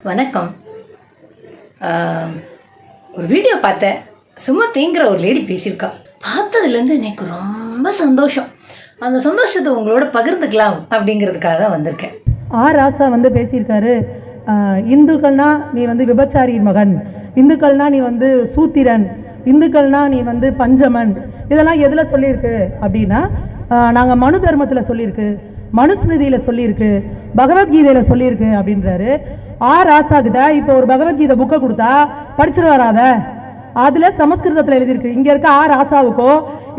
வணக்கம். ஒரு வீடியோ பார்த்தேன். சுமதிங்கிற ஒரு லேடி பேசியிருக்கா. பார்த்ததுலேருந்து எனக்கு ரொம்ப சந்தோஷம். அந்த சந்தோஷத்தை உங்களோட பகிர்ந்துக்கலாம் அப்படிங்கிறதுக்காக தான் வந்திருக்கேன். ராசா பேசியிருக்காரு. இந்துக்கள்னா நீ விபச்சாரியின் மகன், இந்துக்கள்னா நீ சூத்திரன், இந்துக்கள்னா நீ பஞ்சமன், இதெல்லாம் எதில் சொல்லியிருக்கு அப்படின்னா, நாங்கள் மனு தர்மத்தில் சொல்லியிருக்கு, மனுஸ்மிருதியில் சொல்லியிருக்கு, பகவத்கீதையில் சொல்லியிருக்கு அப்படின்றாரு. ராசா கிட்ட இப்போ ஒரு பகவத்கீதை புக்கை கொடுத்தா படிச்சுட்டு வராத, அதில் சமஸ்கிருதத்தில் எழுதியிருக்கு. இங்கே இருக்க ராசாவுக்கோ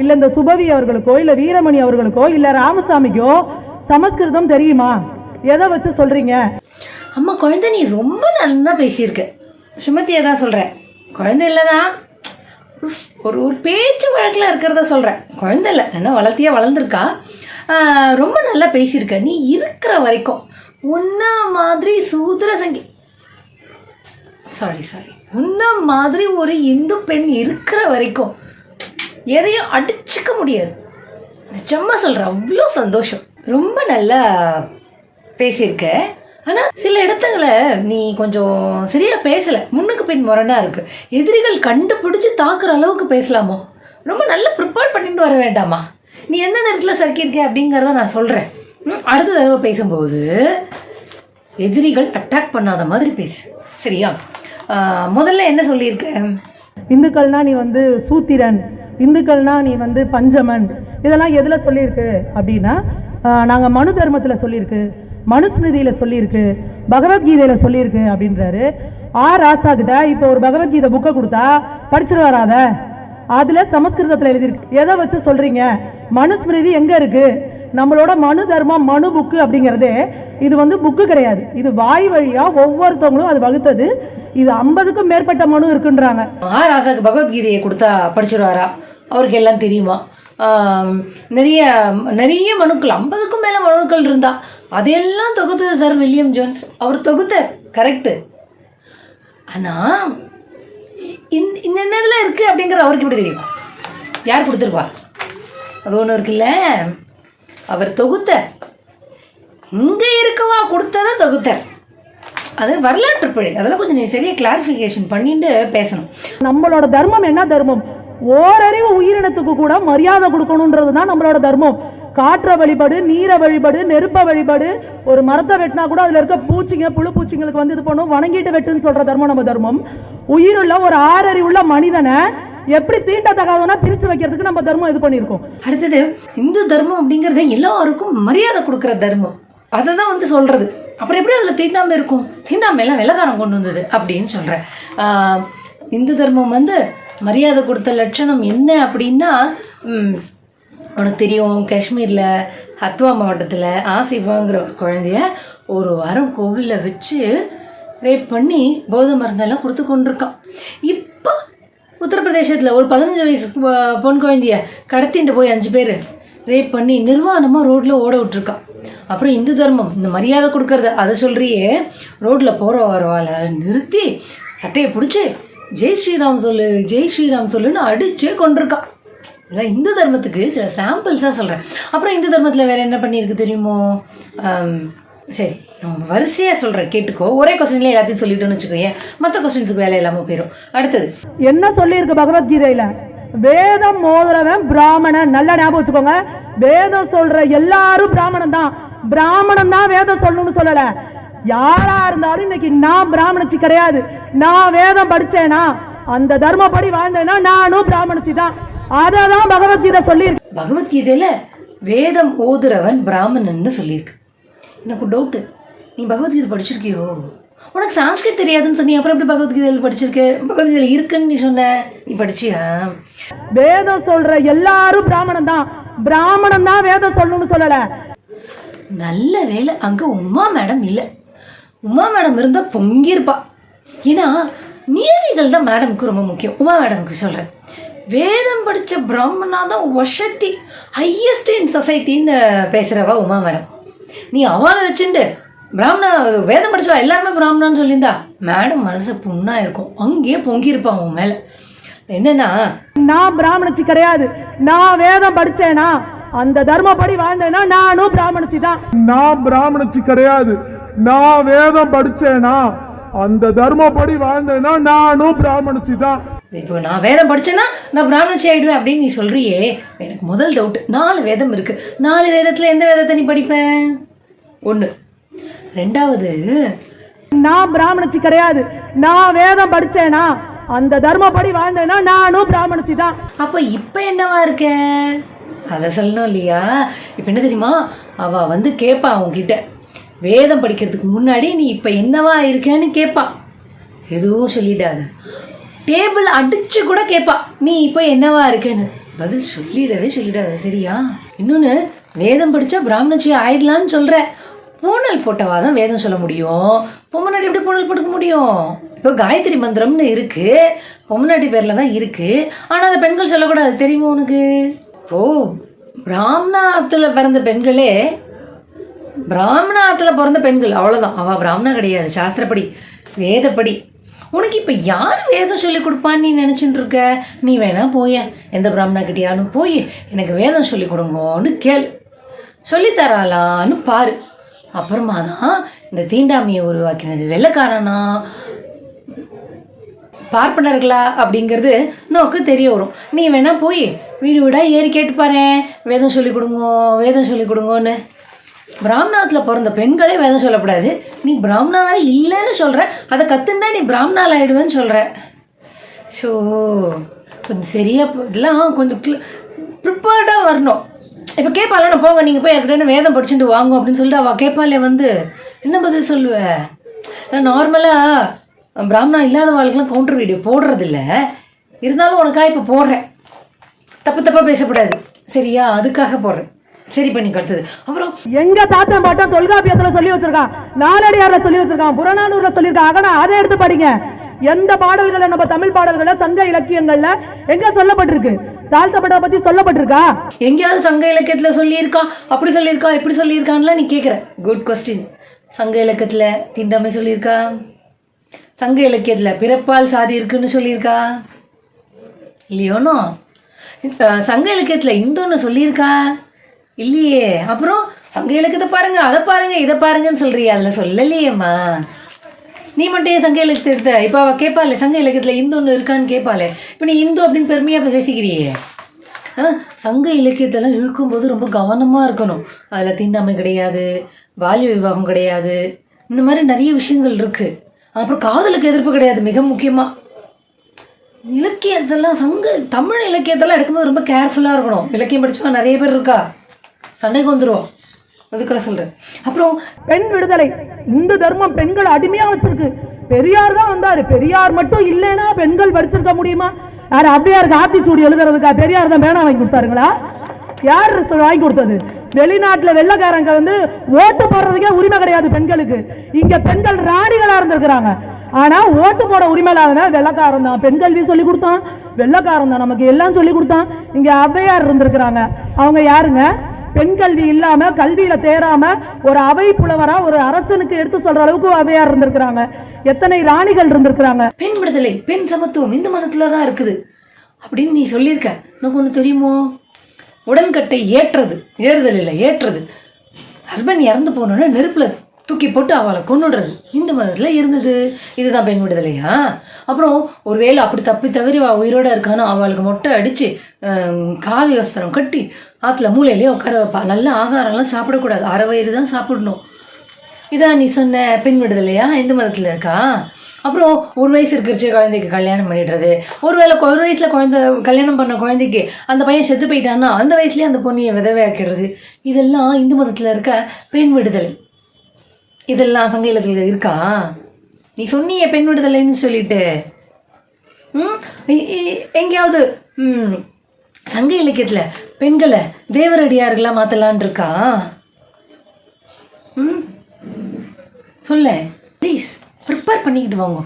இல்லை இந்த சுபவி அவர்களுக்கோ இல்லை வீரமணி அவர்களுக்கோ இல்லை ராமசாமிக்கோ சமஸ்கிருதம் தெரியுமா? எதை வச்சு சொல்கிறீங்க? அம்மா, குழந்தை நீ ரொம்ப நல்லா பேசியிருக்க. சுமதியை தான் சொல்கிறேன், குழந்தை இல்லைதான், ஒரு பேச்சு வழக்கில் இருக்கிறத சொல்கிறேன். குழந்தை இல்லை, என்ன வளர்த்தியாக வளர்ந்துருக்கா. ரொம்ப நல்லா பேசியிருக்க. நீ இருக்கிற வரைக்கும் உன்ன மாதிரி உன்ன மாதிரி ஒரு இந்து பெண் இருக்கிற வரைக்கும் எதையும் அடிச்சுக்க முடியாது. நிஜமா சொல்கிறேன், அவ்வளோ சந்தோஷம். ரொம்ப நல்லா பேசியிருக்க. ஆனால் சில இடத்துங்களை நீ கொஞ்சம் சரியாக பேசலை, முன்னுக்கு பின் முரணாக இருக்குது. எதிரிகள் கண்டுபிடிச்சி தாக்குற அளவுக்கு பேசலாமோ? ரொம்ப நல்லா ப்ரிப்பேர் பண்ணிட்டு வர வேண்டாமா? நீ எந்த நேரத்தில் சறுக்கியிருக்க அப்படிங்கிறத நான் சொல்கிறேன். அடுத்த தடவை பேசும்போது எதிரிகள் அட்டாக் பண்ணாத மாதிரி பேசு, சரியா? முதல்ல என்ன சொல்லியிருக்க? இந்துக்கள்னா நீ சூத்திரன், இந்துக்கள்னா நீ பஞ்சமன், இதெல்லாம் எதில் சொல்லியிருக்கு அப்படின்னா, நாங்கள் மனு தர்மத்தில் சொல்லியிருக்கு, மனுஸ்மிருதியில் சொல்லியிருக்கு, பகவத்கீதையில் சொல்லியிருக்கு அப்படின்றாரு. ராசா கிட்ட இப்போ ஒரு பகவத்கீதை புக்கை கொடுத்தா படிச்சுட்டு வராத, அதில் சமஸ்கிருதத்தில் எழுதியிருக்கு. எதை வச்சு சொல்கிறீங்க? மனுஸ்மிருதி எங்கே இருக்குது? நம்மளோட மனு தர்மம், மனு புக்கு அப்படிங்கிறதே இது புக்கு கிடையாது. இது வாய் வழியாக ஒவ்வொருத்தவங்களும் அது வகுத்தது. இது 50க்கும் மேற்பட்ட மனு இருக்குன்றாங்க. ராசாக்கு பகவத்கீதையை கொடுத்தா படிச்சுடுவாரா? அவருக்கு எல்லாம் தெரியுமா? நிறைய நிறைய மனுக்கள், 50க்கும் மேலே மனுக்கள் இருந்தா அதையெல்லாம் தொகுத்தது சார் வில்லியம் ஜோன்ஸ். அவர் தொகுத்தார், கரெக்டு. ஆனால் என்னென்னலாம் இருக்குது அப்படிங்கிறது அவருக்கு எப்படி தெரியும்? யார் கொடுத்துருப்பா? அது ஒன்று இருக்குல்ல, அவர் தொகுத்தார். இங்கே இருக்கவா கொடுத்ததை தொகுத்தார். அது வரலாற்று பிழை. அதெல்லாம் கொஞ்சம் நீ சரியாக கிளாரிஃபிகேஷன் பண்ணிட்டு பேசணும். நம்மளோட தர்மம் என்ன தர்மம்? ஓரறிவு உயிரினத்துக்கு கூட மரியாதை கொடுக்கணுன்றது தான் நம்மளோட தர்மம். காற்றை வழிபாடு, நீரை வழிபாடு, நெருப்பை வழிபாடு. ஒரு மரத்தை வெட்டினா கூட அதில் இருக்க பூச்சிங்க, புழு பூச்சிங்களுக்கு இது பண்ணும், வணங்கிட்டு வெட்டுன்னு சொல்ற தர்மம் நம்ம தர்மம். உயிருள்ள ஒரு ஆறறிவுள்ள மனிதனை எப்படி தீண்டத்தகாதவனா பிரிச்சு வைக்கிறதுக்கு நம்ம தர்மம் இது பண்ணியிருக்கோம். அடுத்தது, இந்து தர்மம் அப்படிங்கிறது எல்லாருக்கும் மரியாதை கொடுக்குற தர்மம். அதை தான் சொல்றது. அப்புறம் எப்படி அதில் தீண்டாமை இருக்கும்? தீண்டாமை எல்லாம் வெள்ளக்காரம் கொண்டு வந்தது அப்படின்னு சொல்கிறேன். இந்து தர்மம் மரியாதை கொடுத்த லட்சணம் என்ன அப்படின்னா, உனக்கு தெரியும், காஷ்மீரில் ஹத்வா மாவட்டத்தில் ஆசிஃபாங்கிற ஒரு குழந்தைய ஒரு வாரம் கோவிலில் வச்சு ரேப் பண்ணி போதை மருந்தெல்லாம் கொடுத்து கொண்டிருக்கான். இப்போ உத்தரப்பிரதேசத்தில் ஒரு 15 வயசு பொன் குழந்தைய கடத்திட்டு போய் 5 பேர் ரேப் பண்ணி நிர்வாணமாக ரோட்டில் ஓட விட்டுருக்கான். அப்புறம் இந்து தர்மம் இந்த மரியாதை கொடுக்கறது அதை சொல்கிறியே, ரோட்டில் போகிற வரவால் நிறுத்தி சட்டையை பிடிச்சி ஜெய் ஸ்ரீராம் சொல்லு, ஜெய் ஸ்ரீராம் சொல்லுன்னு அடிச்சே கொண்டிருக்கான். இல்லை, இந்து தர்மத்துக்கு சில சாம்பிள்ஸாக சொல்கிறேன். அப்புறம் இந்து தர்மத்தில் வேறு என்ன பண்ணியிருக்கு தெரியுமோ? சரி, நான் வரிசையாக சொல்கிறேன், கேட்டுக்கோ. ஒரே கொஸ்டின்ல எல்லாத்தையும் சொல்லிட்டோன்னு வச்சுக்கோங்க, மற்ற கொஸ்டின்ஸுக்கு வேலை இல்லாமல் போயிடும். அடுத்தது என்ன சொல்லியிருக்கு பகவத்கீதையில்? வேதம் மோதுறவன் பிராமணன். நல்லா ஞாபகம் வச்சுக்கோங்க. வேதம் சொல்ற எல்லாரும் பிராமணன் தான். பிராமணன் தான் வேதம் சொல்லணும்னு சொல்லல. யாரா இருந்தாலும் இன்னைக்கு நான் பிராமணச்சி கிடையாது, நான் வேதம் படிச்சேனா, அந்த தர்மப்படி வாழ்ந்தேனா நானும் பிராமணச்சி தான். அதான் பகவத்கீதை சொல்லியிருக்கு. பகவத்கீதையில வேதம் ஓதுறவன் பிராமணன்னு சொல்லியிருக்கு. எனக்கு டவுட்டு, நீ பகவத்கீதை படிச்சிருக்கியோ? உனக்கு சான்ஸ்கிரிட் தெரியாதுன்னு சொன்னி, அப்புறம் எப்படி பகவத்கீதையில் படிச்சிருக்க? பகவத்கீதையில் இருக்குன்னு நீ சொன்ன, நீ படிச்சியா? வேதம் சொல்ற எல்லாரும் பிராமணன் தான், பிராமணன் தான் வேதம் சொல்லணும்னு சொல்லல. நல்ல வேலை அங்கே உமா மேடம் இல்லை. உமா மேடம் இருந்தால் பொங்கியிருப்பா. ஏன்னா நீதிகள் தான் மேடமுக்கு ரொம்ப முக்கியம். உமா மேடமுக்கு சொல்கிறேன், வேதம் படித்த பிராமணா தான் வசதி, ஹையஸ்ட் இன் சொசைட்டின்னு பேசுகிறவா உமா மேடம். நீ அவளை வச்சுண்டு பிராமணா வேதம் படிச்சவா எல்லாருமே பிராமணான்னு சொல்லியிருந்தா மேடம் மனசு புண்ணா இருக்கும், அங்கேயே பொங்கியிருப்பான் உன் மேலே. என்னன்னா, நான் பிராமணச்சி கிடையாது, நான் வேதம் படிச்சேனா, அந்த தர்மப்படி வாழ்ந்தேனா நானும் பிராமணச்சி தான். நான் பிராமணச்சி கிடையாது, நான் வேதம் படிச்சேனா, அந்த தர்மப்படி வாழ்ந்தேன்னா நானும் பிராமணச்சி தான். இப்போ நான் வேதம் படிச்சேன்னா நான் பிராமணச்சி ஆயிடுவேன் அப்படின்னு நீ சொல்றியே. எனக்கு முதல் டவுட், 4 வேதம் இருக்கு. 4 வேதத்துல எந்த வேதத்தை நீ படிப்ப? 1. 2வது, நான் பிராமணச்சி கிடையாது. நான் வேதம் படிச்சேனா அந்த தர்மப்படி வாழ்ந்தேன்னா நானும் பிராமணச்சி தான். அப்ப இப்ப என்னவா இருக்க அதை சொல்லணும் இல்லையா? இப்ப என்ன தெரியுமா, அவ வந்து கேட்பா உன்கிட்ட, வேதம் படிக்கிறதுக்கு முன்னாடி நீ இப்ப என்னவா இருக்கேன்னு கேட்பா. எதுவும் சொல்லிடாத. டேபிள் அடிச்சு கூட கேட்பா, நீ இப்போ என்னவா இருக்கேன்னு. பதில் சொல்லிடாத, சரியா? இன்னொன்று, வேதம் படித்தா பிராமணச்சி ஆயிடலான்னு சொல்கிற. பூனல் போட்டவா தான் வேதம் சொல்ல முடியும். பொம்மநாட்டி எப்படி பூனல் போட்டுக்க முடியும்? இப்போ காயத்ரி மந்திரம்னு இருக்கு, பொம்மநாட்டி பேரில் தான் இருக்கு. ஆனால் அந்த பெண்கள் சொல்லக்கூடாது, தெரியுமா உனக்கு? ஓ, பிராமணத்தில் பிறந்த பெண்களே, பிராமணத்தில் பிறந்த பெண்கள் அவ்வளோதான். அவள் பிராமணா கிடையாது, சாஸ்திரப்படி வேதப்படி. உனக்கு இப்போ யார் வேதம் சொல்லி கொடுப்பான்னு நீ நினச்சிட்டு இருக்க? நீ வேணா போய எந்த பிராமணா கிட்டியாலும் போய் எனக்கு வேதம் சொல்லி கொடுங்கன்னு கேளு, சொல்லித்தராளான்னு பாரு. அப்புறமா தான் இந்த தீண்டாமையை உருவாக்கினது வெள்ளைக்காரனா பார்ப்பனர்களா அப்படிங்கிறது நோக்கு தெரிய வரும். நீ வேணா போய் வீடு வீடாக ஏறி கேட்டுப்பாரு, வேதம் சொல்லி கொடுங்கோ, வேதம் சொல்லி கொடுங்கோன்னு. பிராமணத்தில் பிறந்த பெண்களே வேதம் சொல்லக்கூடாது, நீ பிராமணா வேற இல்லைன்னு சொல்கிற. அதை கற்றுந்தா நீ பிராமணால் ஆகிடுவேன்னு சொல்கிற. ஸோ கொஞ்சம் சரியா இதெல்லாம் கொஞ்சம் ப்ரிப்பேர்டாக வரணும். இப்போ கேட்பால, நான் போங்க நீங்கள் போய் யார்கிட்ட வேதம் படிச்சுட்டு வாங்க அப்படின்னு சொல்லிட்டு அவள் கேட்பாலே வந்து என்ன பதில் சொல்லுவேன்? நான் நார்மலாக பிராமணா இல்லாத வாழ்க்கெலாம் கவுண்டர் வீடியோ போடுறதில்ல, இருந்தாலும் உனக்காக இப்போ போடுறேன். தப்பாக பேசக்கூடாது, சரியா? அதுக்காக போடுறேன். சரி பண்ணி கட்டுது. அப்புறம் எங்க தாத்தா பாட்டம் தொல்காப்பியத்துல சொல்லி வச்சிருக்கான், நாலடியார்ல சொல்லி வச்சிருக்கான், புறநானூர்ல சொல்லியிருக்கான். ஆனா அதை எடுத்து படிங்க. எந்த பாடல்களை நம்ம தமிழ் பாடல்கள சங்க இலக்கியங்கள்ல எங்க சொல்லப்பட்டிருக்கு? தாழ்த்தப்பட்ட பத்தி சொல்லப்பட்டிருக்கா? எங்கேயாவது சங்க இலக்கியத்துல சொல்லியிருக்கா, அப்படி சொல்லியிருக்கா, இப்படி சொல்லியிருக்கான்லாம் நீ கேட்குற. Good question. சங்க இலக்கியத்துல தீண்டாமை சொல்லியிருக்கா? சங்க இலக்கியத்துல பிறப்பால் சாதி இருக்குன்னு சொல்லியிருக்கா? இல்லையோனோ? சங்க இலக்கியத்துல இந்துன்னு சொல்லியிருக்கா? இல்லையே. அப்புறம் சங்க இலக்கியத்தை பாருங்க, அதை பாருங்க, இதை பாருங்கன்னு சொல்றியா? அதில் சொல்லலையேம்மா. நீ மட்டும் ஏன் சங்க இலக்கியத்தை எடுத்த? இப்போ அவள் கேட்பாளே சங்க இலக்கியத்தில் இந்து ஒன்று இருக்கான்னு கேட்பாளே. இப்போ நீ இந்து அப்படின்னு பெருமையாக பேசிக்கிறியே. சங்க இலக்கியத்தெல்லாம் இழுக்கும்போது ரொம்ப கவனமாக இருக்கணும். அதில் தீண்டாமை கிடையாது, பால்ய விவாகம் கிடையாது, இந்த மாதிரி நிறைய விஷயங்கள் இருக்குது. அப்புறம் காதலுக்கு எதிர்ப்பு கிடையாது, மிக முக்கியமாக. இலக்கியத்தெல்லாம் தமிழ் இலக்கியத்தெல்லாம் எடுக்கும்போது ரொம்ப கேர்ஃபுல்லாக இருக்கணும். இலக்கியம் படிச்சுமா நிறைய பேர் இருக்கா, சண்டைக்கு வந்துடும், அதுக்காக சொல்கிறேன். அப்புறம் பெண் விடுதலை, இந்து தர்மம் பெண்கள் அடிமையா வச்சிருக்கு. பெரியார் தான் வந்தாரு, பெரியார் மட்டும் இல்லைன்னா பெண்கள் படிச்சிருக்க முடியுமா? யார் அப்படியாருக்கு ஆத்திச்சூடி எழுதுறதுக்கா பெரியார் தான் பேனா வாங்கி கொடுத்தாருங்களா? யார் வாங்கி கொடுத்தது? வெளிநாட்டுல வெள்ளைக்காரங்க வந்து ஓட்டு போடுறதுக்கே உரிமை கிடையாது பெண்களுக்கு. இங்க பெண்கள் ராணிகளா இருந்திருக்கிறாங்க. ஆனா ஓட்டு போட உரிமை இல்லாத வெள்ளைக்காரன் தான் பெண் கல்வி சொல்லி கொடுத்தான், வெள்ளைக்காரன் தான் நமக்கு எல்லாம் சொல்லி கொடுத்தான். இங்க ஔவையார் இருந்திருக்கிறாங்க. அவங்க யாருங்க? பெண் கல்வி இல்லாம கல்வியில தேராம ஒரு அவை புலவரா ஒரு அரசனுக்கு எடுத்து சொல்ற அளவுக்கு ஔவையார் இருந்திருக்கிறாங்க. எத்தனை ராணிகள் இருந்திருக்கிறாங்க. பெண் விடுதலை, பெண் சமத்துவம் இந்த மதத்துல தான் இருக்குது அப்படின்னு நீ சொல்லியிருக்க. எனக்கு ஒன்று தெரியுமோ? உடன்கட்டை ஏறுதல் இல்லை, ஏற்றுறது. ஹஸ்பண்ட் இறந்து போனோன்னா நெருப்புல தூக்கி போட்டு அவளை கொண்டுடுறது இந்த மதத்தில் இருந்தது. இதுதான் பெண் விடுதலையா? அப்புறம் ஒருவேளை அப்படி தப்பி தவறி உயிரோட இருக்கானோ அவளுக்கு மொட்டை அடித்து காவி வஸ்திரம் கட்டி ஆற்றுல மூலையிலேயே உட்கார வைப்பா. நல்ல ஆகாரம்லாம் சாப்பிடக்கூடாது, அரை வயிறு தான் சாப்பிடணும். இதான் நீ சொன்ன பெண் விடுதலையா? இந்து மதத்தில் இருக்கா? அப்புறம் 1 வயசு இருக்கிறச்சு குழந்தைக்கு கல்யாணம் பண்ணிடுறது. ஒருவேளை 1 வயசில் கல்யாணம் பண்ண குழந்தைக்கு அந்த பையன் செத்து போயிட்டான்னா அந்த வயசுலேயே அந்த பொண்ணையை விதவையாக்கிடுறது. இதெல்லாம் இந்து மதத்தில் இருக்க பெண் விடுதலை. இதெல்லாம் சங்க இலக்கியத்தில் இருக்கா? நீ சொன்னிய பெண் விடுதலைன்னு சொல்லிட்டு எங்கேயாவது சங்க இலக்கியத்தில் பெண்களை தேவரடியார்களாக மாற்றலான் இருக்கா? சொல்ல ப்ளீஸ், ப்ரிப்பேர் பண்ணிக்கிட்டு வாங்க.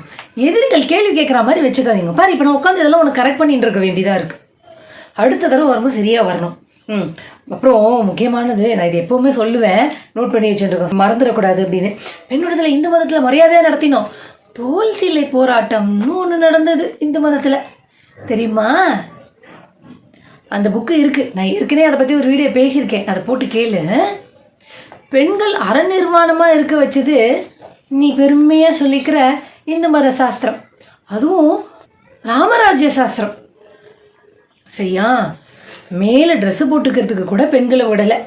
எதிரிகள் கேள்வி கேட்குற மாதிரி வச்சுக்காதீங்க. பாரு, இப்போ நான் உட்காந்து இதெல்லாம் உனக்கு கரெக்ட் பண்ணிட்டு இருக்க வேண்டியதாக இருக்குது. அடுத்த தடவை வரும்போது சரியாக வரணும். அப்புறம் முக்கியமானது, நான் இது எப்போவுமே சொல்லுவேன், நோட் பண்ணி வச்சுருக்கோம், மறந்துடக்கூடாது அப்படின்னு. பெண் விடுதலை இந்து மதத்தில் மரியாதையாக நடத்தினோம். தோல் சிலை போராட்டம்னு ஒன்று நடந்தது இந்து மதத்தில், தெரியுமா? அந்த புக்கு இருக்குது, நான் ஏற்கனவே அதை பற்றி ஒரு வீடியோ பேசியிருக்கேன், அதை போட்டு கேளு. பெண்கள் அறநிர்வாணமாக இருக்க வச்சது நீ பெருமையாக சொல்லிக்கிற இந்து மத சாஸ்திரம், அதுவும் ராமராஜ்ய சாஸ்திரம். சரியா? மேலே ட்ரெஸ்ஸு போட்டுக்கிறதுக்கு கூட பெண்களை விடலை.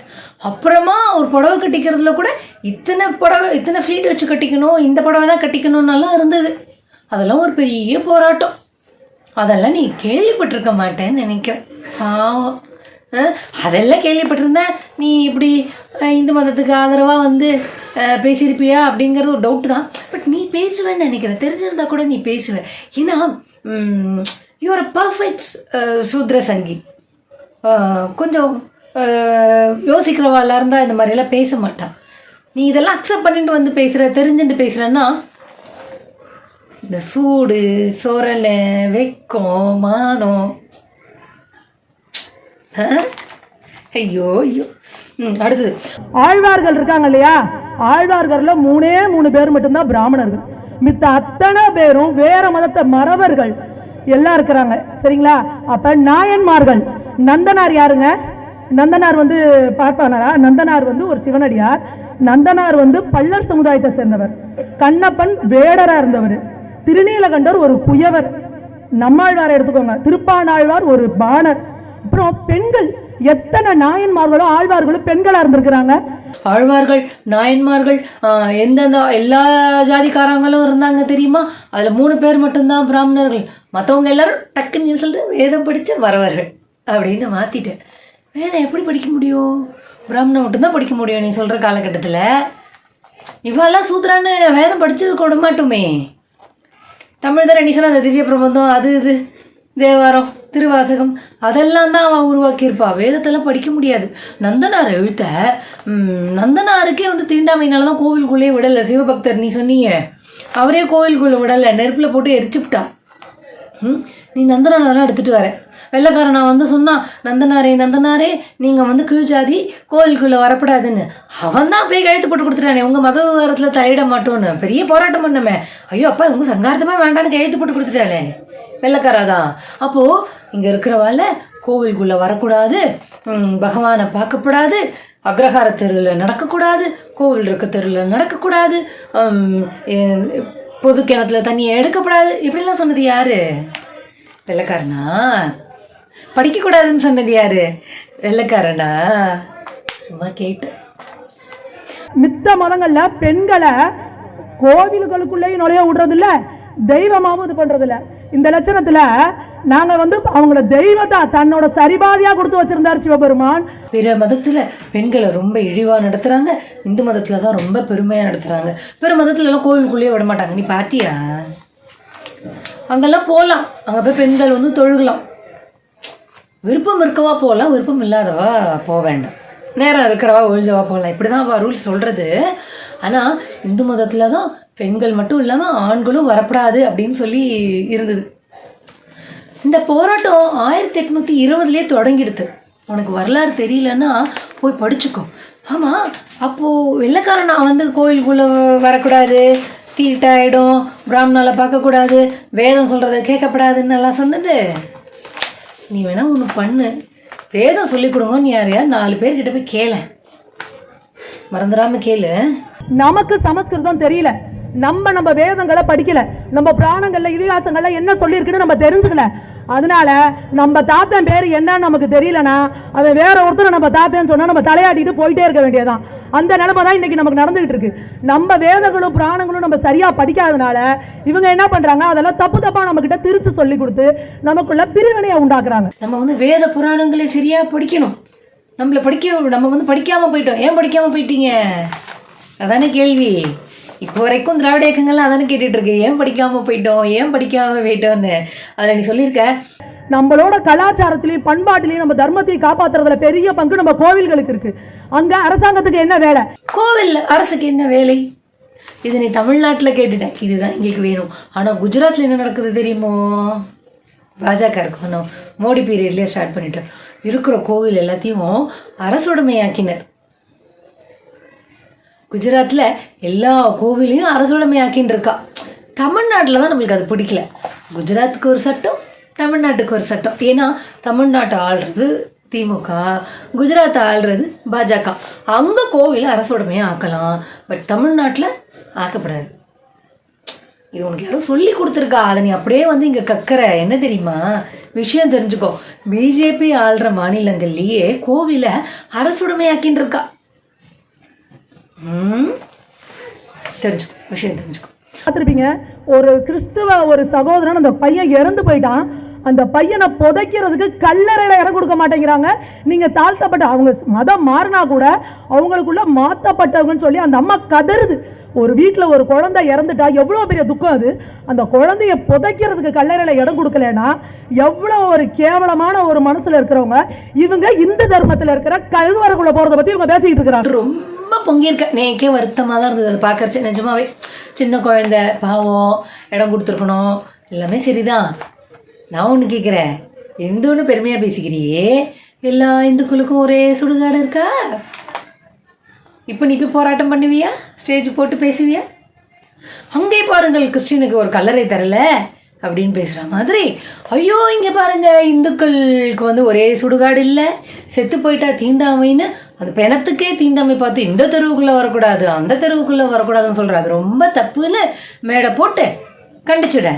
அப்புறமா ஒரு புடவை கட்டிக்கிறதுல கூட இத்தனை ஃப்ளீட் வச்சு கட்டிக்கணும், இந்த புடவை தான் கட்டிக்கணும்னெல்லாம் இருந்தது. அதெல்லாம் ஒரு பெரிய போராட்டம். அதெல்லாம் நீ கேள்விப்பட்டிருக்க மாட்டேன்னு நினைக்கிறேன். பாவம். அதெல்லாம் கேள்விப்பட்டிருந்தேன் நீ இப்படி இந்து மதத்துக்கு ஆதரவாக வந்து பேசியிருப்பியா அப்படிங்கிறது ஒரு டவுட்டு தான். பட் நீ பேசுவேன்னு நினைக்கிறேன். தெரிஞ்சிருந்தா கூட நீ பேசுவேன். ஏன்னா யூஆர் அ பர்ஃபெக்ட் சூத்ர சங்கி. கொஞ்சம் யோசிக்கிறவாளாக இருந்தால் இந்த மாதிரியெல்லாம் பேச மாட்டான். நீ இதெல்லாம் அக்செப்ட் பண்ணிட்டு வந்து தெரிஞ்சுட்டு பேசுகிறேன்னா இந்த சூடு சொரலை வெக்கம் மானம். ஐயோ ஐயோ. அடுத்தது ஆழ்வார்கள் இருக்காங்க இல்லையா, ஆழ்வார்கள்ல 3 பேர் மட்டும்தான் பிராமணர்கள். மித்த அத்தனை பேரும் வேற மதத்தை மறவர்கள் எல்லாம் இருக்கிறாங்க. சரிங்களா? அப்ப நாயன்மார்கள். நந்தனார் யாருங்க? நந்தனார் வந்து பார்ப்பானாரா? நந்தனார் வந்து ஒரு சிவனடியார். நந்தனார் வந்து பல்லர் சமுதாயத்தை சேர்ந்தவர். கண்ணப்பன் வேடரா இருந்தவர். திருநீலகண்டர் ஒரு குயவர். நம்மாழ்வாரை எடுத்துக்கோங்க. திருப்பானாழ்வார் ஒரு பாணர். அப்புறம் பெண்கள் எத்தனை நாயன்மார்களும் ஆழ்வார்களும் பெண்களா இருந்திருக்கிறாங்க. ஆழ்வார்கள் நாயன்மார்கள் எந்தெந்த எல்லா ஜாதிக்காரங்களும் இருந்தாங்க தெரியுமா? அதுல 3 பேர் மட்டும்தான் பிராமணர்கள். மற்றவங்க எல்லாரும் டக்குன்னு சொல்லிட்டு வேதம் படிச்ச வரவர்கள் அப்படின்னு மாத்திட்டேன். வேதம் எப்படி படிக்க முடியும்? பிராமணன் மட்டும்தான் படிக்க முடியும் நீ சொல்ற காலகட்டத்தில். இவெல்லாம் சூத்ரான்னு வேதம் படிச்சு கொட மாட்டோமே. தமிழ் தான் நீ சொன்ன அந்த திவ்ய பிரபந்தம், அது இது தேவாரம் திருவாசகம் அதெல்லாம் தான் அவன் உருவாக்கியிருப்பா. வேதத்தெல்லாம் படிக்க முடியாது. நந்தனார் எழுத்த நந்தனாருக்கே வந்து தீண்டாமையினால தான் கோவிலுக்குள்ளேயே விடலை. சிவபக்தர் நீ சொன்னீங்க, அவரே கோவிலுக்குள்ளே விடலை, நெருப்பில் போட்டு எரிச்சுவிட்டா. நீ நந்தனாரெல்லாம் எடுத்துகிட்டு வர. வெள்ளைக்காரன் நான் வந்து சொன்னான், நந்தனாரே நீங்கள் வந்து கீழ்ஜாதி கோவிலுக்குள்ளே வரப்படாதுன்னு. அவன் தான் போய் கழுத்து போட்டு கொடுத்துட்டானே, உங்கள் மத விவகாரத்தில் தலையிட மாட்டோன்னு பெரிய போராட்டம் பண்ணமே. ஐயோ அப்பா உங்கள் சங்காரத்தமே வேண்டான்னு கையெழுத்து போட்டு கொடுத்துட்டாளே வெள்ளைக்காராதான். அப்போது இங்கே இருக்கிறவால கோவிலுக்குள்ளே வரக்கூடாது, பகவானை பார்க்கப்படாது, அக்ரஹார தெருவில் நடக்கக்கூடாது, கோவில் இருக்க தெருவில் நடக்கக்கூடாது, பொது கிணத்துல தண்ணியை எடுக்கப்படாது, இப்படிலாம் சொன்னது யாரு? வெள்ளைக்காரனா? படிக்கக்கூடாதுன்னு சொன்னது யாரு? வெள்ளைக்காரனா? சும்மா கேட்டு. மித்த மதங்கள்ல பெண்களை கோவில்களுக்குள்ளேயும் நுழைய விடுறது இல்ல, தெய்வமாவும் இது பண்றது இல்ல. இந்த லட்சணத்துல நாங்க வந்து அவங்கள தெய்வத்தை தன்னோட சரிபாதியா கொடுத்து வச்சிருந்தார் சிவபெருமான். பிற மதத்துல பெண்களை ரொம்ப இழிவா நடத்துறாங்க, இந்து மதத்துல தான் ரொம்ப பெருமையா நடத்துறாங்க. பிற மதத்துல எல்லாம் கோவிலுக்குள்ளேயே விட மாட்டாங்க. நீ பாத்தியா? அங்கெல்லாம் போகலாம், அங்க போய் பெண்கள் வந்து தொழுகலாம். விருப்பம் இருக்கவா போகலாம், விருப்பம் இல்லாதவா போக வேண்டாம். நேரம் இருக்கிறவா ஒழிஞ்சவா போகலாம். இப்படிதான் ரூல்ஸ் சொல்றது. ஆனா இந்து மதத்துல தான் பெண்கள் மட்டும் இல்லாமல் ஆண்களும் வரப்படாது அப்படின்னு சொல்லி இருந்தது. இந்த போராட்டம் 1820 தொடங்கிடுது. உனக்கு வரலாறு தெரியலன்னா போய் படிச்சுக்கோ. ஆமாம், அப்போது வெள்ளைக்காரன் நான் வந்து கோவிலுக்குள்ளே வரக்கூடாது, தீட்டாயிடும், பிராமணால பார்க்கக்கூடாது, வேதம் சொல்கிறத கேட்கப்படாதுன்னு எல்லாம் சொன்னது. நீ வேணா ஒன்று பண்ணு, வேதம் சொல்லிக் கொடுங்கன்னு யாரையாவது 4 பேர்கிட்ட போய் கேள, மறந்துடாம கேளு. நமக்கு சமஸ்கிருதம் தெரியல, நம்ம வேதங்களை படிக்கல, நம்ம புராணங்கள்ல இதிகாசங்கள்ல என்ன சொல்லியிருக்குன்னு நம்ம தெரிஞ்சுக்கல. அதனால நம்ம தாத்தன் பேரு என்னன்னு நமக்கு தெரியலனா அவன் வேற ஒருத்தர் நம்ம தாத்தன்னு சொன்னா நம்ம தலையாட்டிட்டு போயிட்டே இருக்க வேண்டியதான். அந்த நிலைமை தான் இன்னைக்கு நமக்கு நடந்துகிட்டு இருக்கு. நம்ம வேதங்களும் புராணங்களும் நம்ம சரியா படிக்காதனால இவங்க என்ன பண்றாங்க, அதெல்லாம் தப்பா நம்ம கிட்ட திருச்சி சொல்லி கொடுத்து நமக்குள்ள பிரிவினையை உண்டாக்குறாங்க. நம்ம வந்து வேத புராணங்களை சரியா படிக்கணும். நம்ம வந்து படிக்காம போயிட்டோம். ஏன் படிக்காம போயிட்டீங்க? அதானே கேள்வி. இப்போ வரைக்கும் திராவிட இயக்கங்கள்லாம் அதானே கேட்டுட்டு இருக்கு, ஏன் படிக்காம போயிட்டோம்னு. அதில் நீ சொல்லியிருக்க, நம்மளோட கலாச்சாரத்திலையும் பண்பாட்டிலையும் நம்ம தர்மத்தையும் காப்பாற்றுறதுல பெரிய பங்கு நம்ம கோவில்களுக்கு இருக்கு. அங்க அரசாங்கத்துக்கு என்ன வேலை? கோவில் அரசுக்கு என்ன வேலை? இது நீ தமிழ்நாட்டில் கேட்டுட்டேன், இதுதான் எங்களுக்கு வேணும். ஆனால் குஜராத்தில் என்ன நடக்குது தெரியுமோ? பாஜக இருக்கணும், மோடி பீரியட்லேயே ஸ்டார்ட் பண்ணிட்டோம். இருக்கிற கோவில் எல்லாத்தையும் அரசுடைமையாக்கினர். குஜராத்தில் எல்லா கோவிலையும் அரசுடைமையாக்கின்னு இருக்கா. தமிழ்நாட்டில் தான் நம்மளுக்கு அது பிடிக்கல. குஜராத்துக்கு ஒரு சட்டம், தமிழ்நாட்டுக்கு ஒரு சட்டம். ஏன்னா தமிழ்நாட்டை ஆள்றது திமுக, குஜராத்தை ஆள்றது பாஜக. அங்கே கோவிலை அரசுடைமையாக ஆக்கலாம், பட் தமிழ்நாட்டில் ஆக்கப்படாது. இது உனக்கு யாரோ சொல்லி கொடுத்துருக்கா, அதை நீ அப்படியே வந்து இங்கே கக்கிற. என்ன தெரியுமா விஷயம் தெரிஞ்சுக்கோ, பிஜேபி ஆள்ற மாநிலங்கள்லேயே கோவிலை அரசுடைமையாக்கின்னு இருக்கா. தெரிஞ்சுக்கோ, விஷயம் தெரிஞ்சுக்கோ. பார்த்துருப்பீங்க, ஒரு கிறிஸ்துவ ஒரு சகோதரன் அந்த பையன் இறந்து போயிட்டான். அந்த பையனை புதைக்கிறதுக்கு கல்லறையில இடம் கொடுக்க மாட்டேங்கிறாங்க. நீங்க தாழ்த்தப்பட்ட அவங்க மதம் மாறினா கூட அவங்களுக்குள்ள மாற்றப்பட்டவங்கன்னு சொல்லி அந்த அம்மா கதறுது. ஒரு வீட்டில் ஒரு குழந்தை இறந்துட்டா எவ்வளோ பெரிய துக்கம் அது. அந்த குழந்தைய புதைக்கிறதுக்கு கல்லறையில இடம் கொடுக்கலன்னா எவ்வளோ ஒரு கேவலமான ஒரு மனசுல இருக்கிறவங்க இவங்க. இந்து தர்மத்தில் இருக்கிற கல்வரைக்குள்ள போறதை பத்தி இவங்க பேசிக்கிட்டு இருக்கிறாங்க. ரொம்ப பொங்கியிருக்க, எனக்கே வருத்தமாக தான் இருந்தது அதை பார்க்கறச்சு. நிஜமாவே சின்ன குழந்தை பாவம், இடம் கொடுத்துருக்கணும், எல்லாமே சரிதான். நான் ஒன்று கேட்குறேன், இந்துன்னு பெருமையாக பேசிக்கிறியே, எல்லா இந்துக்களுக்கும் ஒரே சுடுகாடு இருக்கா? இப்போ நீ போய் போராட்டம் பண்ணுவியா? ஸ்டேஜ் போட்டு பேசுவியா? அங்கே பாருங்கள் கிறிஸ்டினுக்கு ஒரு கல்லறை தரல அப்படின்னு பேசுகிற மாதிரி, ஐயோ இங்கே பாருங்க இந்துக்களுக்கு வந்து ஒரே சுடுகாடு இல்லை, செத்து போயிட்டா தீண்டாமைன்னு அந்த பிணத்துக்கே தீண்டாமை பார்த்து இந்த தெருவுக்குள்ளே வரக்கூடாது அந்த தெருவுக்குள்ளே வரக்கூடாதுன்னு சொல்கிற, அது ரொம்ப தப்புன்னு மேடை போட்டு கண்டிச்சுட.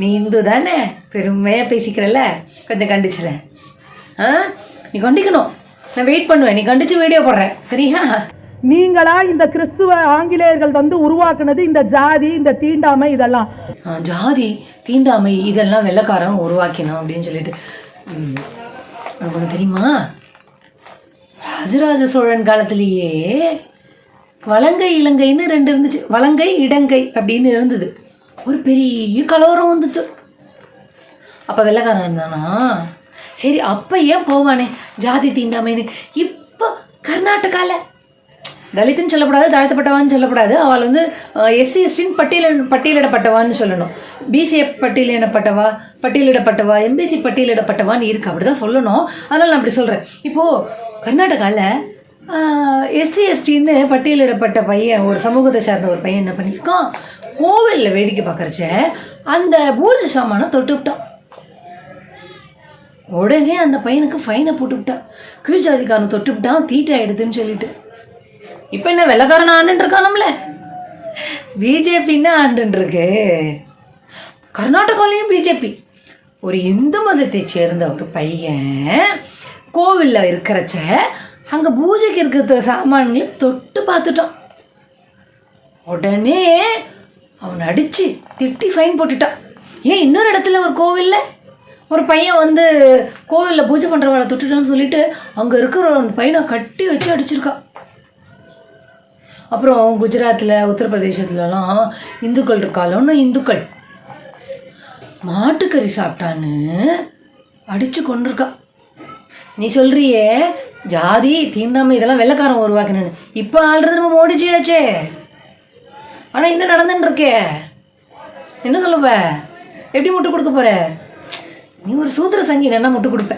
நீ இந்து தானே, பெருமையாக பேசிக்கிறல்ல, கொஞ்சம் கண்டிச்சுட. நீ கண்டிக்கணும், நான் வெயிட் பண்ணுவேன், நீ கண்டிச்சு வீடியோ போடுறேன் சரியா? நீங்களா இந்த கிறிஸ்துவ ஆங்கிலேயர்கள் வந்து உருவாக்குனது இந்த ஜாதி, இந்த தீண்டாமை இதெல்லாம். ஜாதி தீண்டாமை இதெல்லாம் வெள்ளைக்காரன் உருவாக்கினான் அப்படின்னு சொல்லிட்டு உனக்கு தெரியுமா? ராஜராஜ சோழன் காலத்திலேயே வலங்கை இலங்கைன்னு 2 இருந்துச்சு. வலங்கை இடங்கை அப்படின்னு இருந்தது. ஒரு பெரிய கலவரம் வந்துச்சு. அப்போ வெள்ளைக்காரன் இருந்தானா? சரி, அப்போ ஏன் போவானே ஜாதி தீண்டாமைன்னு. இப்போ கர்நாடகாவில் தலித்துன்னு சொல்லக்கூடாது, தாழ்த்தப்பட்டவான்னு சொல்லக்கூடாது, அவள் வந்து எஸ்சி எஸ்டின்னு பட்டியலிடப்பட்டவான்னு சொல்லணும். பிசிஏ பட்டியலிடப்பட்டவா, எம்பிசி பட்டியலிடப்பட்டவான்னு இருக்கு, அப்படி தான் சொல்லணும். அதனால் நான் அப்படி சொல்கிறேன். இப்போது கர்நாடகாவில் எஸ்சி எஸ்டின்னு பட்டியலிடப்பட்ட பையன், ஒரு சமூகத்தை சார்ந்த ஒரு பையன் என்ன பண்ணியிருக்கான், கோவிலில் வேடிக்கை பார்க்குறச்ச அந்த பூஜை சாமானை தொட்டுவிட்டான். உடனே அந்த பையனுக்கு ஃபைனை போட்டுவிட்டான். கீழ் ஜாதிக்காரன் தொட்டுவிட்டான், தீட்டாயிடுதுன்னு சொல்லிட்டு. இப்போ என்ன வெள்ளைக்காரன் ஆண்டுன்னு இருக்கானும்ல, பிஜேபின்னு ஆண்டுன்னு இருக்கு. கர்நாடகாலையும் பிஜேபி. ஒரு இந்து மதத்தை சேர்ந்த ஒரு பையன் கோவிலில் இருக்கிறச்ச அங்கே பூஜைக்கு இருக்கிற சாமான்களை தொட்டு பார்த்துட்டான். உடனே அவன் அடித்து திட்டி ஃபைன் போட்டுட்டான். ஏன் இன்னொரு இடத்துல ஒரு கோவிலில் ஒரு பையன் வந்து கோவிலில் பூஜை பண்ணுறவளை தொட்டுட்டான்னு சொல்லிட்டு அங்கே இருக்கிற ஒரு பையனை கட்டி வச்சு அடிச்சிருக்கான். அப்புறம் குஜராத்தில், உத்தரப்பிரதேசத்துலலாம் இந்துக்கள் இருக்காளோன்னு இந்துக்கள் மாட்டுக்கறி சாப்பிட்டான்னு அடித்து கொண்டிருக்கா. நீ சொல்கிறியே ஜாதி தீண்டாமை இதெல்லாம் வெள்ளைக்காரன் உருவாக்கினு. இப்போ ஆள்றது நம்ம மோடிஜியாச்சே. ஆனால் இன்னும் நடந்துன்னு இருக்கே, என்ன சொல்லுவ? எப்படி முட்டு கொடுக்க போற? நீ ஒரு சூத்திர சங்கி என்ன முட்டு கொடுப்ப?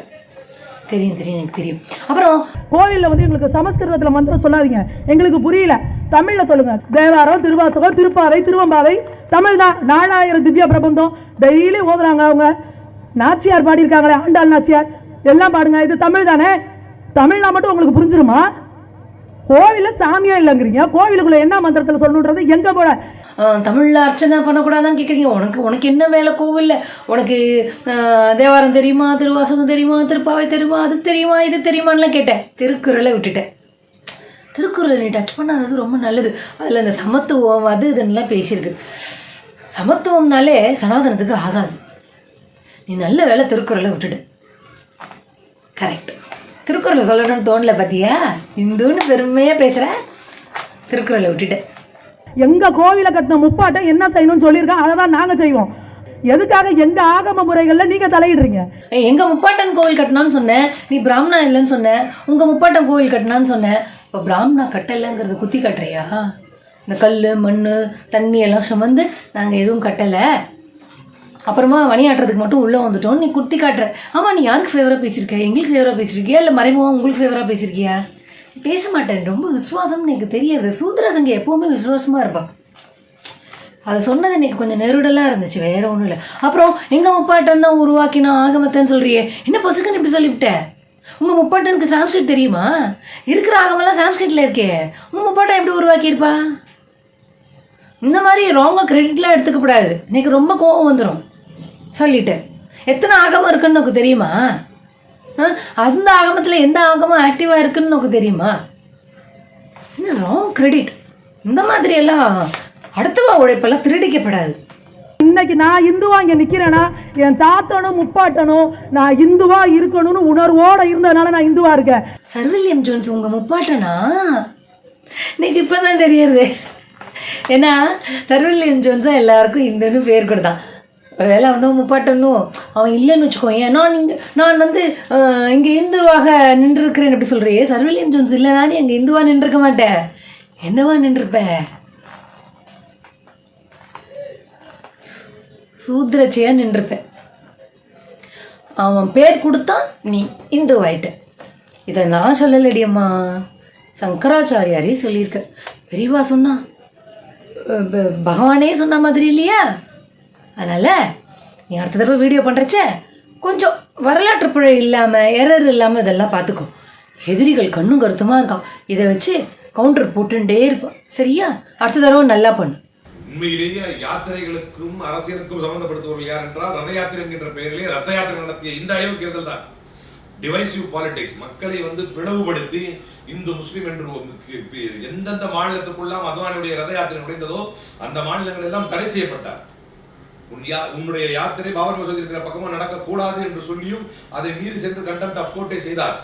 தெரியும் எனக்கு தெரியும். அப்புறம் கோவிலில் வந்து எங்களுக்கு சமஸ்கிருதத்தில் மந்திரம் சொல்லாதீங்க, எங்களுக்கு புரியல, தமிழில் சொல்லுங்க. தேவாரம், திருவாசகம், திருப்பாவை, திருவம்பாவை தமிழ் தான். 4000 திவ்ய பிரபந்தம் டெய்லி ஓதுறாங்க. அவங்க நாச்சியார் பாடியிருக்காங்களே, ஆண்டாள் நாச்சியார் எல்லாம் பாடுங்க. இது தமிழ் தானே? தமிழ்னா மட்டும் உங்களுக்கு புரிஞ்சிருமா? கோவிலில் சாமியா இல்லைங்கிறீங்க, கோவிலுக்குள்ள என்ன மந்திரத்தில் சொல்லணுன்றது எங்க போல? தமிழில் அர்ச்சனை பண்ணக்கூடாதான் கேட்குறீங்க. உனக்கு என்ன வேலை கோவிலில்? உனக்கு தேவாரம் தெரியுமா, திருவாசகம் தெரியுமா, திருப்பாவை தெரியுமா, அது தெரியுமா, இது தெரியுமான்லாம் கேட்டேன். திருக்குறளை விட்டுட்டேன். திருக்குறளை நீ டச் பண்ணாதது ரொம்ப நல்லது. அதில் இந்த சமத்துவம் அது இதுன்னெலாம் பேசியிருக்கு. சமத்துவம்னாலே சனாதனத்துக்கு ஆகாது. நீ நல்ல வேலை திருக்குறளை விட்டுட்டு. கரெக்ட், திருக்குறளை சொல்லணும்னு தோணலை பார்த்தியா? இந்துன்னு பெருமையாக பேசுகிற, திருக்குறளை விட்டுட்டேன். எங்க கோவிலை கட்டின முப்பாட்டம் என்ன செய்யணும்னு சொல்லியிருக்கான், அதை தான் நாங்கள் செய்வோம். எதுக்காக எங்க ஆகம முறைகள்ல நீங்க தலையிடுறீங்க? எங்க முப்பாட்டன் கோவில் கட்டினான்னு சொன்னேன், நீ பிராமணா இல்லைன்னு சொன்ன. உங்க முப்பாட்டன் கோவில் கட்டினான்னு சொன்னேன். இப்போ பிராமணா கட்டலைங்கிறது குத்தி கட்டுறியா? இந்த கல் மண் தண்ணி எல்லாம் சுமந்து நாங்கள் எதுவும் கட்டலை, அப்புறமா மணியாட்டுறதுக்கு மட்டும் உள்ளே வந்துட்டோம் நீ குத்தி காட்டுற. ஆமாம், நீ யாருக்கு ஃபேவராக பேசியிருக்க? எங்களுக்கு ஃபேவராக பேசியிருக்கியா இல்லை மறைமுகம் உங்களுக்கு ஃபேவராக பேசியிருக்கியா? பேச மாட்டேன். ரொம்ப விசுவாசம்னு எனக்கு தெரியாது. சூத்திர சங்கி எப்போவுமே விசுவாசமாக இருப்பான். அதை சொன்னது எனக்கு கொஞ்சம் நெருடலாக இருந்துச்சு, வேற ஒன்றும் இல்லை. அப்புறம் எங்கள் முப்பாட்டன் தான் உருவாக்கினா ஆகமத்தைன்னு சொல்கிறியே, என்ன பசுக்குன்னு இப்படி சொல்லிவிட்ட? உங்கள் முப்பாட்டனுக்கு சான்ஸ்கிரிட் தெரியுமா? இருக்கிற ஆகமெல்லாம் சான்ஸ்கிரிட்டில் இருக்கே, உங்கள் முப்பாட்டன் எப்படி உருவாக்கியிருப்பா? இந்த மாதிரி ராங்காக கிரெடிட்லாம் எடுத்துக்கப்படாது. இன்னைக்கு ரொம்ப கோவம் வந்துடும் சொல்லிட்டேன். எத்தனை ஆகமம் இருக்குன்னு உனக்கு தெரியுமா? அந்த ஆகமத்தில் எந்த ஆகமம் ஆக்டிவாக இருக்குன்னு உனக்கு தெரியுமா? என்ன ராங் கிரெடிட், இந்த மாதிரி எல்லாம் அடுத்தவா உழைப்பெல்லாம் திருடிக்கப்படாது. இன்னைக்கு நான் இந்துவா இங்க நிக்கிறேன்னா என் தாத்தனும் முப்பாட்டனும் நான் இந்துவா இருக்கணும்னு உணர்வோட இருந்ததுனால நான் இந்துவா இருக்கேன். சர் வில்லியம் ஜோன்ஸ் உங்க முப்பாட்டனா? இன்னைக்கு இப்பதான் தெரியறது. ஏன்னா சர் வில்லியம் ஜோன்ஸ் தான் எல்லாருக்கும் இந்துன்னு பேர் கொடுத்தான். ஒருவேளை வந்து முப்பாட்டனும் அவன் இல்லைன்னு வச்சுக்கோ. ஏன்னா நான் வந்து இங்கே இந்துவாக நின்றுருக்கிறேன் அப்படி சொல்றியே. சர் வில்லியம் ஜோன்ஸ் இல்லைனா நீ அங்கே இந்துவா நின்றுருக்க மாட்டேன். என்னவா நின்றுருப்ப? சூத்ரச்சியா நின்றுருப்பேன். அவன் பேர் கொடுத்தான், நீ இந்துவாயிட்ட. இதை நான் சொல்லலடி அம்மா, சங்கராச்சாரியாரே சொல்லியிருக்க. பெரியவா சொன்னா, பகவானே சொன்ன மாதிரி இல்லையா? அதனால நீ அடுத்த தடவை வீடியோ பண்ணுறச்ச கொஞ்சம் வரலாற்று பிழை இல்லாமல் எரர் இல்லாமல் இதெல்லாம் பார்த்துக்கோ. எதிரிகள் கண்ணும் கருத்துமா இருக்கான். இதை வச்சு கவுண்டர் போட்டுட்டே இருப்பான். சரியா? அடுத்த தடவை நல்லா பண்ணு. உண்மையிலேயே யாத்திரைகளுக்கும் அரசியலுக்கும் சம்பந்தப்படுத்துவர்கள் யார் என்றால் ரத யாத்திரை என்கின்ற பெயரிலே ரத்த யாத்திரை நடத்திய இந்த அயோக்கியர்கள் தான். டிவைசிவ் பாலிடிக்ஸ், மக்களை வந்து பிளவுபடுத்தி இந்து முஸ்லீம் என்று எந்தெந்த மாநிலத்துக்குள்ளாம் அத்வானியுடைய ரத யாத்திரை நுழைந்ததோ அந்த மாநிலங்கள் எல்லாம் தடை செய்யப்பட்டார். உன்னுடைய யாத்திரை பாபர் மசூதி இருக்கிற பக்கமா நடக்கக்கூடாது என்று சொல்லியும் அதை மீறி சென்று கண்டெம்ட் ஆஃப் கோர்ட்டை செய்தார்.